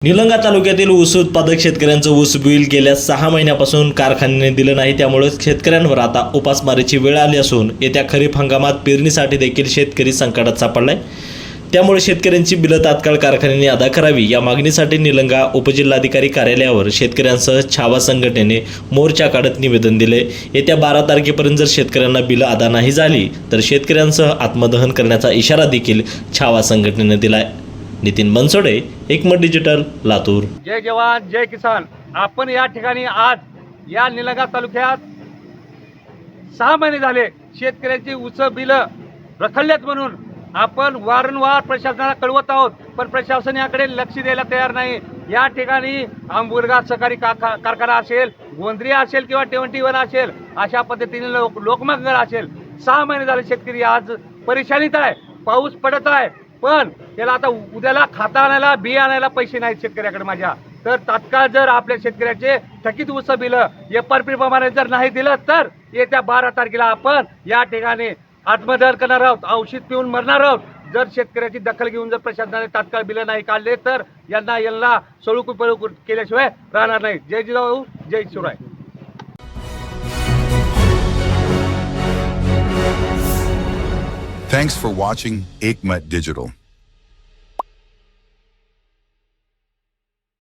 निलंगा तालुक्यातील ऊस उत्पादक शेतकऱ्यांचं ऊस बिल गेल्या 6 महिन्यापासून कारखान्याने दिलं नाही, त्यामुळे शेतकऱ्यांवर आता उपासमारीची वेळ आली असून येत्या खरीप हंगामात पेरणीसाठी देखील शेतकरी संकटात सापडलाय। त्यामुळे शेतकऱ्यांची बिलं तात्काळ कारखान्याने अदा करावी या मागणीसाठी निलंगा उपजिल्हाधिकारी कार्यालयावर शेतकऱ्यांसह छावा संघटनेने मोर्चा काढत निवेदन दिले। येत्या 12 तारखेपर्यंत जर शेतकऱ्यांना बिलं अदा नाही झाली तर शेतकऱ्यांसह आत्मदहन करण्याचा इशारा देखील छावा संघटनेने दिलाय। नितीन बनसोडे, एकमत डिजिटल, लातूर। जय जवान जय किसान। आपण या ठिकाणी आज या निलंगा तालुक्यात 6 महिने झाले शेतकऱ्यांची ऊस बिल रखडलेत म्हणून आपण वारंवार प्रशासनाला कळवत आहोत, पण प्रशासन याकडे लक्ष द्यायला तयार नाही। या ठिकाणी आंबुर्गा सहकारी कारखाना असेल, गोंद्री असेल किंवा 21 असेल, अशा पद्धतीने लोकमंगल असेल, 6 महिने झाले शेतकरी आज परेशानीत आहे। पाऊस पडत आहे पण त्याला आता उद्याला खाता आणायला बी आणायला पैसे नाहीत शेतकऱ्याकडे माझ्या। तर तात्काळ जर आपल्या शेतकऱ्याचे थकीत ऊस बिल FRP प्रमाणे जर नाही दिलं तर येत्या 12 तारखेला आपण या ठिकाणी आत्मदहन करणार आहोत, औषध पिऊन मरणार आहोत। जर शेतकऱ्याची दखल घेऊन जर प्रशासनाने तात्काळ बिल नाही काढले तर यांना सळूक केल्याशिवाय राहणार नाही। जय जिजाऊ जय Shivray. Thanks for watching Ekmat Digital.